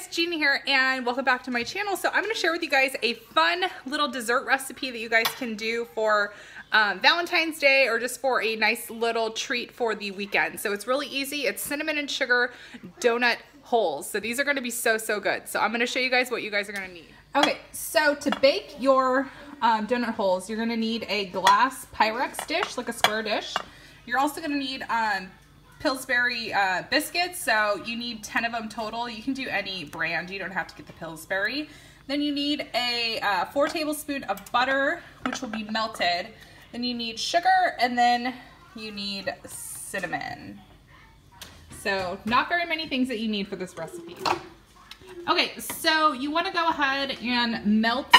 guys, Gina here, and welcome back to my channel. So I'm going to share with you guys a fun little dessert recipe that you guys can do for Valentine's Day or just for a nice little treat for the weekend. So it's really easy. It's cinnamon and sugar donut holes. So these are going to be so good. So I'm going to show you guys what you guys are going to need. Okay, so to bake your donut holes, you're going to need a glass Pyrex dish, like a square dish. You're also going to need Pillsbury biscuits, so you need 10 of them total. You can do any brand, you don't have to get the Pillsbury. Then you need a 4 tablespoons of butter, which will be melted. Then you need sugar, and then you need cinnamon. So not very many things that you need for this recipe. Okay, so you want to go ahead and melt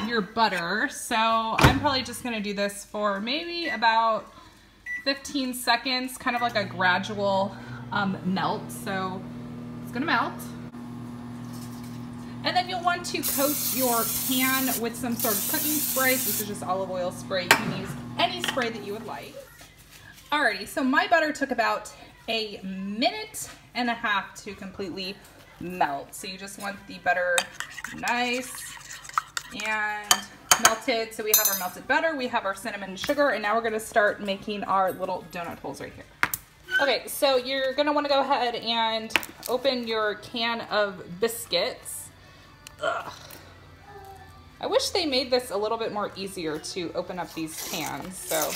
your butter. So I'm probably just going to do this for maybe about 15 seconds, kind of like a gradual melt. So it's gonna melt. And then you'll want to coat your pan with some sort of cooking spray. This is just olive oil spray. You can use any spray that you would like. Alrighty, so my butter took about a minute and a half to completely melt. So you just want the butter nice and melted. So we have our melted butter, we have our cinnamon and sugar, and now we're gonna start making our little donut holes right here. Okay, so you're gonna wanna go ahead and open your can of biscuits. Ugh. I wish they made this a little bit more easier to open up these cans. So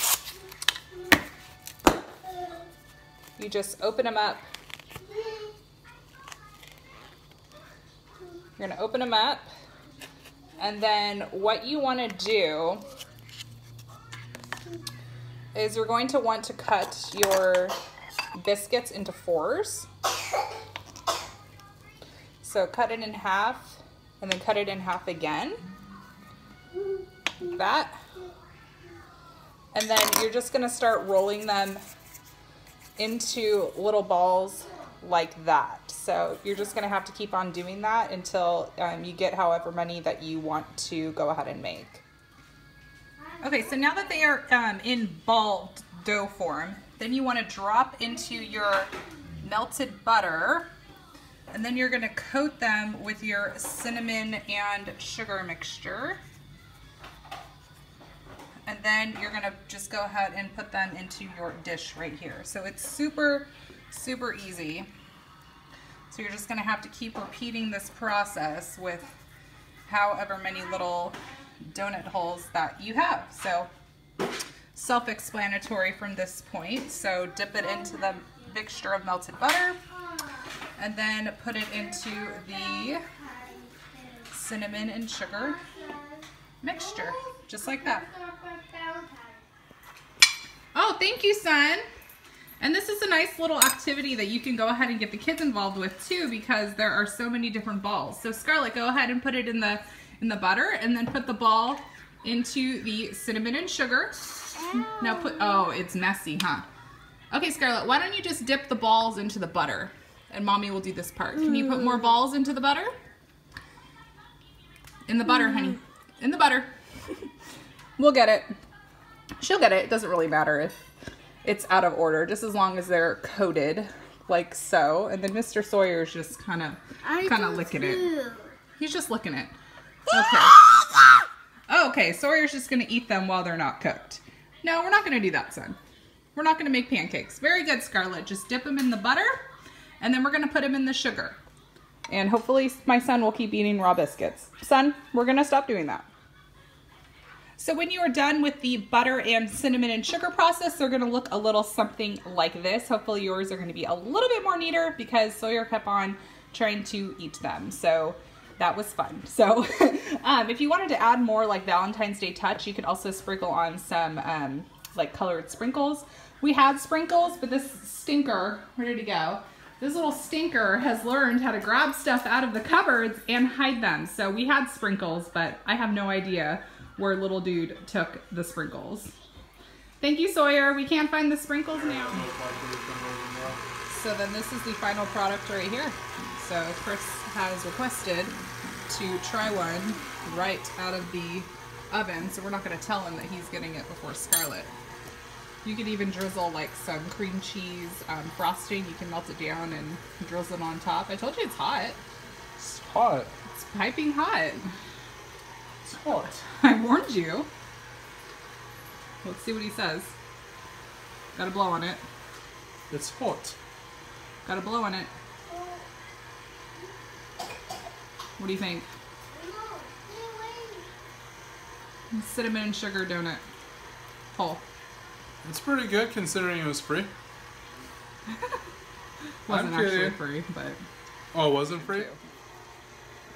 you just open them up. You're gonna open them up. And then what you want to do is you're going to want to cut your biscuits into 4s. So cut it in half and then cut it in half again. Like that. And then you're just going to start rolling them into little balls like that. So you're just gonna have to keep on doing that until you get however many that you want to go ahead and make. Okay, so now that they are in ball dough form, then you want to drop into your melted butter, and then you're gonna coat them with your cinnamon and sugar mixture. And then you're gonna just go ahead and put them into your dish right here. So it's super easy. So you're just gonna have to keep repeating this process with however many little donut holes that you have. So self-explanatory from this point. So dip it into the mixture of melted butter and then put it into the cinnamon and sugar mixture, just like that. Oh, thank you, son. And this is a nice little activity that you can go ahead and get the kids involved with too, because there are so many different balls. So Scarlett, go ahead and put it in the butter, and then put the ball into the cinnamon and sugar. Now oh, it's messy, huh? Okay, Scarlett, why don't you just dip the balls into the butter, and Mommy will do this part. Can you put more balls into the butter? In the butter, honey. In the butter. We'll get it. She'll get it. It doesn't really matter if it's out of order, just as long as they're coated like so. And then Mr. Sawyer's just kind of licking it. He's just licking it. Okay. Okay, Sawyer's just gonna eat them while they're not cooked. No, we're not gonna do that, son. We're not gonna make pancakes. Very good, Scarlett. Just dip them in the butter, and then we're gonna put them in the sugar. And hopefully my son will keep eating raw biscuits. Son, we're gonna stop doing that. So when you are done with the butter and cinnamon and sugar process, they're gonna look a little something like this. Hopefully yours are gonna be a little bit more neater because Sawyer kept on trying to eat them. So that was fun. So if you wanted to add more like Valentine's Day touch, you could also sprinkle on some like colored sprinkles. We had sprinkles, but this stinker, where did he go? This little stinker has learned how to grab stuff out of the cupboards and hide them. So we had sprinkles, but I have no idea where little dude took the sprinkles. Thank you, Sawyer. We can't find the sprinkles now. So then this is the final product right here. So Chris has requested to try one right out of the oven. So we're not gonna tell him that he's getting it before Scarlett. You could even drizzle like some cream cheese frosting. You can melt it down and drizzle it on top. I told you it's hot. hot. It's piping hot. It's hot. I warned you. Let's see what he says. Gotta blow on it. It's hot. Gotta blow on it. What do you think? Cinnamon and sugar donut. Pull. It's pretty good considering it was free. Wasn't actually free, but... Oh, it wasn't free?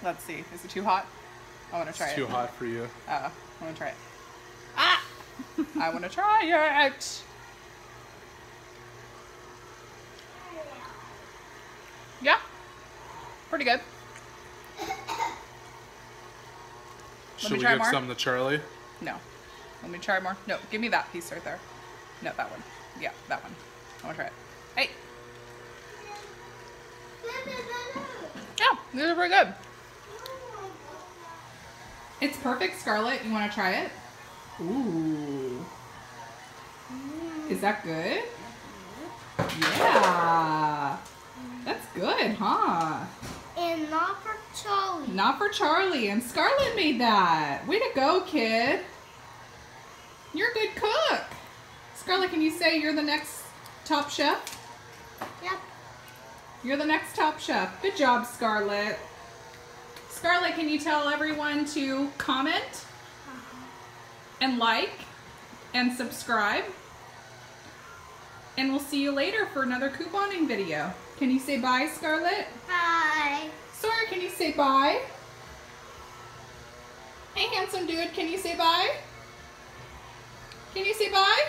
Let's see. Is it too hot? I want to try it. It's too hot for you. I want to try it. Ah! I want to try it. Yeah. Pretty good. Should we give some to Charlie? No. Let me try more. No, give me that piece right there. No, that one. Yeah, that one. I want to try it. Hey. Yeah, these are pretty good. It's perfect, Scarlett. You want to try it? Ooh. Is that good? Yeah. That's good, huh? And not for Charlie. Not for Charlie. And Scarlett made that. Way to go, kid. You're a good cook. Scarlett, can you say you're the next top chef? Yep. You're the next top chef. Good job, Scarlett. Scarlett, can you tell everyone to comment and like and subscribe? And we'll see you later for another couponing video. Can you say bye, Scarlett? Bye. Sawyer, can you say bye? Hey, handsome dude, can you say bye? Can you say bye?